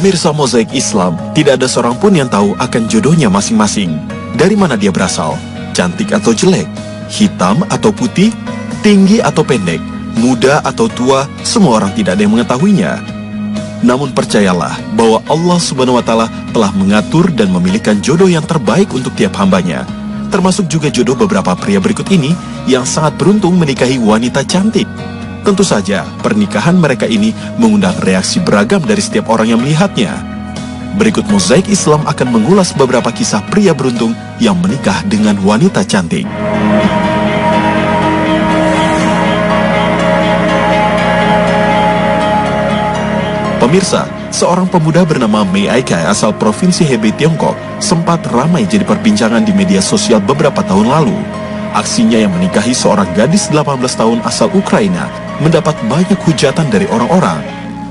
Pemirsa Mozaik Islam, tidak ada seorang pun yang tahu akan jodohnya masing-masing. Dari mana dia berasal, cantik atau jelek, hitam atau putih, tinggi atau pendek, muda atau tua, semua orang tidak ada yang mengetahuinya. Namun percayalah bahwa Allah Subhanahu wa Ta'ala telah mengatur dan memilihkan jodoh yang terbaik untuk tiap hambanya. Termasuk juga jodoh beberapa pria berikut ini yang sangat beruntung menikahi wanita cantik. Tentu saja, pernikahan mereka ini mengundang reaksi beragam dari setiap orang yang melihatnya. Berikut Mozaik Islam akan mengulas beberapa kisah pria beruntung yang menikah dengan wanita cantik. Pemirsa, seorang pemuda bernama Mei Aikai asal Provinsi Hebei, Tiongkok sempat ramai jadi perbincangan di media sosial beberapa tahun lalu. Aksinya yang menikahi seorang gadis 18 tahun asal Ukraina mendapat banyak hujatan dari orang-orang.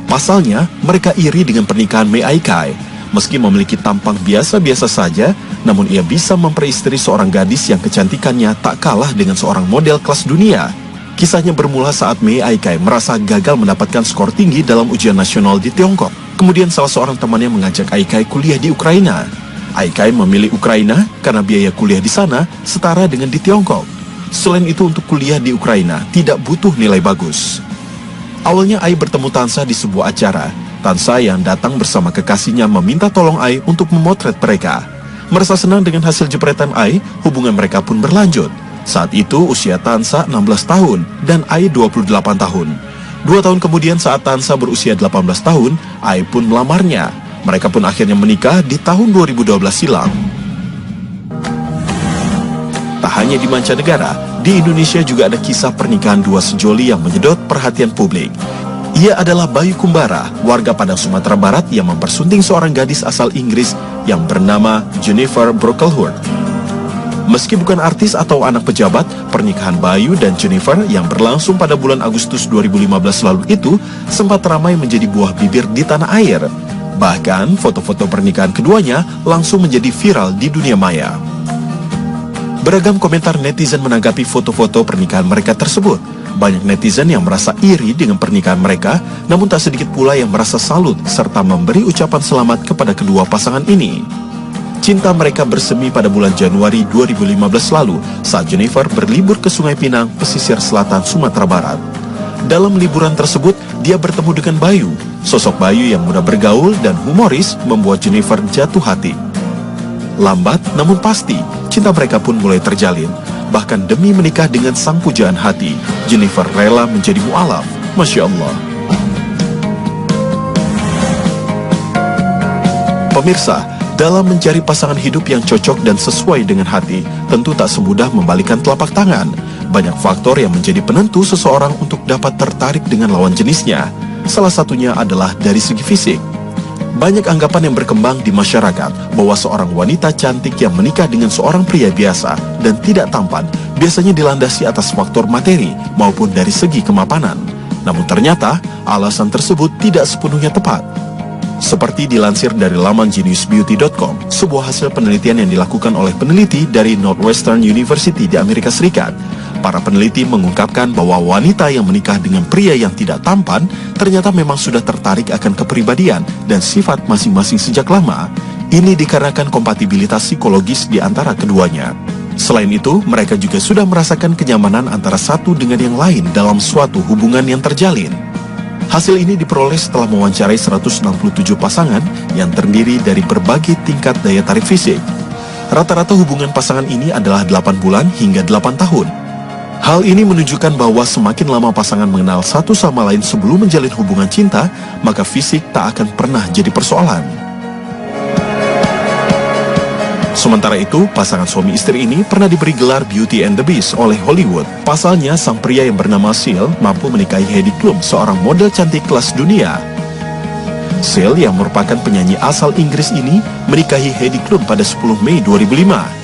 Pasalnya, mereka iri dengan pernikahan Mei Aikai. Meski memiliki tampang biasa-biasa saja, namun ia bisa memperistri seorang gadis yang kecantikannya tak kalah dengan seorang model kelas dunia. Kisahnya bermula saat Mei Aikai merasa gagal mendapatkan skor tinggi dalam ujian nasional di Tiongkok. Kemudian salah seorang temannya mengajak Aikai kuliah di Ukraina. Aikai memilih Ukraina karena biaya kuliah di sana setara dengan di Tiongkok. Selain itu, untuk kuliah di Ukraina tidak butuh nilai bagus. Awalnya Ai bertemu Tansa di sebuah acara. Tansa yang datang bersama kekasihnya meminta tolong Ai untuk memotret mereka. Merasa senang dengan hasil jepretan Ai, hubungan mereka pun berlanjut. Saat itu usia Tansa 16 tahun dan Ai 28 tahun. 2 tahun kemudian saat Tansa berusia 18 tahun, Ai pun melamarnya. Mereka pun akhirnya menikah di tahun 2012 silam. Tak hanya di mancanegara, di Indonesia juga ada kisah pernikahan dua sejoli yang menyedot perhatian publik. Ia adalah Bayu Kumbara, warga Padang Sumatera Barat yang mempersunting seorang gadis asal Inggris yang bernama Jennifer Brocklehurst. Meski bukan artis atau anak pejabat, pernikahan Bayu dan Jennifer yang berlangsung pada bulan Agustus 2015 lalu itu sempat ramai menjadi buah bibir di tanah air. Bahkan, foto-foto pernikahan keduanya langsung menjadi viral di dunia maya. Beragam komentar netizen menanggapi foto-foto pernikahan mereka tersebut. Banyak netizen yang merasa iri dengan pernikahan mereka, namun tak sedikit pula yang merasa salut serta memberi ucapan selamat kepada kedua pasangan ini. Cinta mereka bersemi pada bulan Januari 2015 lalu saat Jennifer berlibur ke Sungai Pinang, pesisir selatan Sumatera Barat. Dalam liburan tersebut, dia bertemu dengan Bayu. Sosok Bayu yang mudah bergaul dan humoris membuat Jennifer jatuh hati. Lambat namun pasti, cinta mereka pun mulai terjalin. Bahkan demi menikah dengan sang pujaan hati, Jennifer rela menjadi mu'alaf. Masya Allah. Pemirsa, dalam mencari pasangan hidup yang cocok dan sesuai dengan hati, tentu tak semudah membalikan telapak tangan. Banyak faktor yang menjadi penentu seseorang untuk dapat tertarik dengan lawan jenisnya. Salah satunya adalah dari segi fisik. Banyak anggapan yang berkembang di masyarakat bahwa seorang wanita cantik yang menikah dengan seorang pria biasa dan tidak tampan biasanya dilandasi atas faktor materi maupun dari segi kemapanan. Namun ternyata alasan tersebut tidak sepenuhnya tepat. Seperti dilansir dari laman geniusbeauty.com, sebuah hasil penelitian yang dilakukan oleh peneliti dari Northwestern University di Amerika Serikat. Para peneliti mengungkapkan bahwa wanita yang menikah dengan pria yang tidak tampan ternyata memang sudah tertarik akan kepribadian dan sifat masing-masing sejak lama. Ini dikarenakan kompatibilitas psikologis di antara keduanya. Selain itu, mereka juga sudah merasakan kenyamanan antara satu dengan yang lain dalam suatu hubungan yang terjalin. Hasil ini diperoleh setelah mewawancarai 167 pasangan yang terdiri dari berbagai tingkat daya tarik fisik. Rata-rata hubungan pasangan ini adalah 8 bulan hingga 8 tahun. Hal ini menunjukkan bahwa semakin lama pasangan mengenal satu sama lain sebelum menjalin hubungan cinta, maka fisik tak akan pernah jadi persoalan. Sementara itu, pasangan suami istri ini pernah diberi gelar Beauty and the Beast oleh Hollywood. Pasalnya, sang pria yang bernama Seal mampu menikahi Heidi Klum, seorang model cantik kelas dunia. Seal yang merupakan penyanyi asal Inggris ini menikahi Heidi Klum pada 10 Mei 2005.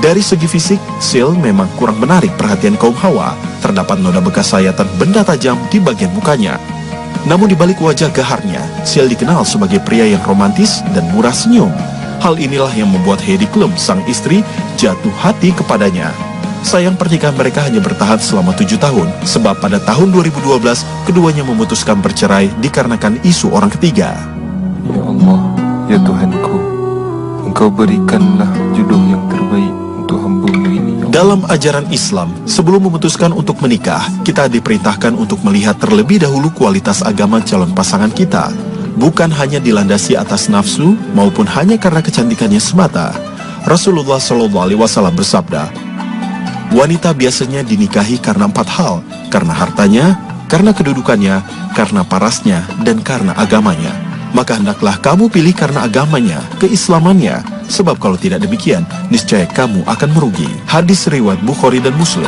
Dari segi fisik, Seal memang kurang menarik perhatian kaum hawa. Terdapat noda bekas sayatan benda tajam di bagian mukanya. Namun di balik wajah gaharnya, Seal dikenal sebagai pria yang romantis dan murah senyum. Hal inilah yang membuat Heidi Klum, sang istri, jatuh hati kepadanya. Sayang pernikahan mereka hanya bertahan selama 7 tahun, sebab pada tahun 2012, keduanya memutuskan bercerai dikarenakan isu orang ketiga. Ya Allah, ya Tuhanku, Engkau berikanlah jodoh yang terbaik untuk hamba-Mu ini. Dalam ajaran Islam, sebelum memutuskan untuk menikah, kita diperintahkan untuk melihat terlebih dahulu kualitas agama calon pasangan kita. Bukan hanya dilandasi atas nafsu, maupun hanya karena kecantikannya semata. Rasulullah SAW bersabda, wanita biasanya dinikahi karena 4 hal, karena hartanya, karena kedudukannya, karena parasnya, dan karena agamanya. Maka hendaklah kamu pilih karena agamanya, keislamannya, sebab kalau tidak demikian, niscaya kamu akan merugi. Hadis riwayat Bukhari dan Muslim.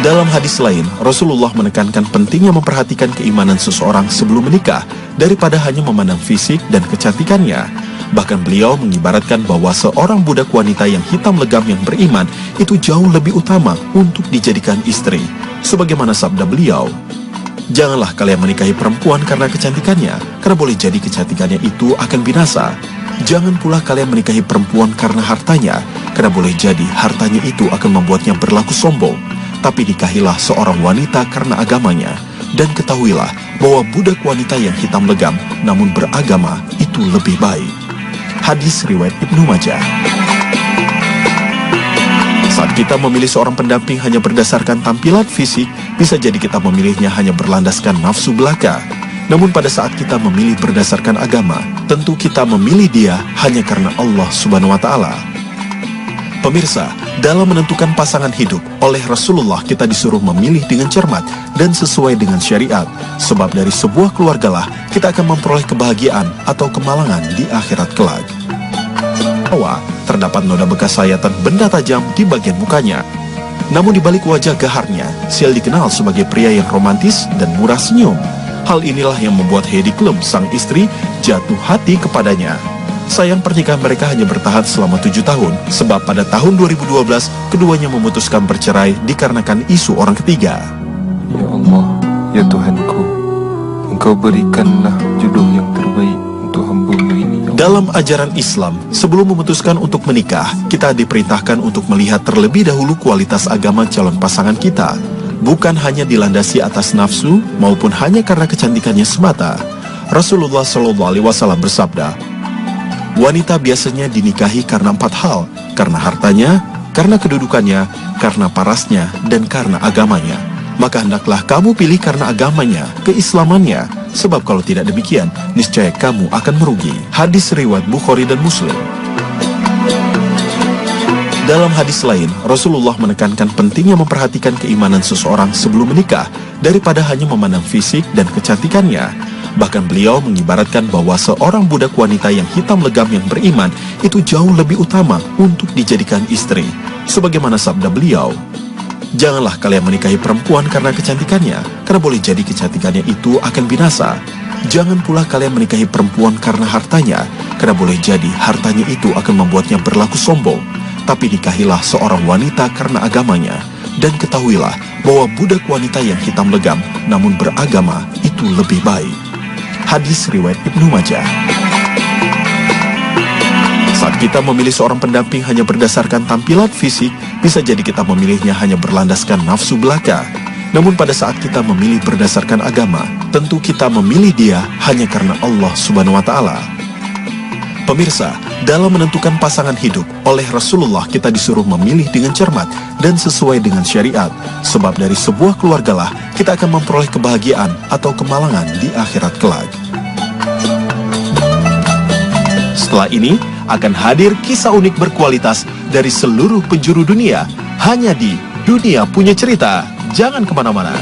Dalam hadis lain, Rasulullah menekankan pentingnya memperhatikan keimanan seseorang sebelum menikah, daripada hanya memandang fisik dan kecantikannya. Bahkan beliau mengibaratkan bahwa seorang budak wanita yang hitam legam yang beriman, itu jauh lebih utama untuk dijadikan istri. Sebagaimana sabda beliau, janganlah kalian menikahi perempuan karena kecantikannya, karena boleh jadi kecantikannya itu akan binasa. Jangan pula kalian menikahi perempuan karena hartanya, karena boleh jadi hartanya itu akan membuatnya berlaku sombong. Tapi nikahilah seorang wanita karena agamanya, dan ketahuilah bahwa budak wanita yang hitam legam namun beragama itu lebih baik. Hadis riwayat Ibnu Majah. Saat kita memilih seorang pendamping hanya berdasarkan tampilan fisik, bisa jadi kita memilihnya hanya berlandaskan nafsu belaka. Namun pada saat kita memilih berdasarkan agama, tentu kita memilih dia hanya karena Allah Subhanahu wa Ta'ala. Pemirsa, dalam menentukan pasangan hidup, oleh Rasulullah kita disuruh memilih dengan cermat dan sesuai dengan syariat. Sebab dari sebuah keluargalah kita akan memperoleh kebahagiaan atau kemalangan di akhirat kelak. Terdapat noda bekas sayatan benda tajam di bagian mukanya. Namun di balik wajah gaharnya, Sial dikenal sebagai pria yang romantis dan murah senyum. Hal inilah yang membuat Heidi Klum, sang istri, jatuh hati kepadanya. Sayang pernikahan mereka hanya bertahan selama 7 tahun, sebab pada tahun 2012, keduanya memutuskan bercerai dikarenakan isu orang ketiga. Ya Allah, ya Tuhanku, Engkau berikanlah jodoh yang terbaik untuk hamba-Mu ini. Dalam ajaran Islam, sebelum memutuskan untuk menikah, kita diperintahkan untuk melihat terlebih dahulu kualitas agama calon pasangan kita. Bukan hanya dilandasi atas nafsu, maupun hanya karena kecantikannya semata. Rasulullah SAW bersabda, wanita biasanya dinikahi karena 4 hal, karena hartanya, karena kedudukannya, karena parasnya, dan karena agamanya. Maka hendaklah kamu pilih karena agamanya, keislamannya, sebab kalau tidak demikian, niscaya kamu akan merugi. Hadis riwayat Bukhari dan Muslim. Dalam hadis lain, Rasulullah menekankan pentingnya memperhatikan keimanan seseorang sebelum menikah, daripada hanya memandang fisik dan kecantikannya. Bahkan beliau mengibaratkan bahwa seorang budak wanita yang hitam legam yang beriman, itu jauh lebih utama untuk dijadikan istri. Sebagaimana sabda beliau, janganlah kalian menikahi perempuan karena kecantikannya, karena boleh jadi kecantikannya itu akan binasa. Jangan pula kalian menikahi perempuan karena hartanya, karena boleh jadi hartanya itu akan membuatnya berlaku sombong. Tapi nikahilah seorang wanita karena agamanya, dan ketahuilah bahwa budak wanita yang hitam legam namun beragama itu lebih baik. Hadis riwayat Ibnu Majah. Saat kita memilih seorang pendamping hanya berdasarkan tampilan fisik, bisa jadi kita memilihnya hanya berlandaskan nafsu belaka. Namun pada saat kita memilih berdasarkan agama, tentu kita memilih dia hanya karena Allah Subhanahu wa Ta'ala. Pemirsa, dalam menentukan pasangan hidup, oleh Rasulullah kita disuruh memilih dengan cermat dan sesuai dengan syariat. Sebab dari sebuah keluargalah kita akan memperoleh kebahagiaan atau kemalangan di akhirat kelak. Setelah ini akan hadir kisah unik berkualitas dari seluruh penjuru dunia, hanya di Dunia Punya Cerita. Jangan kemana-mana.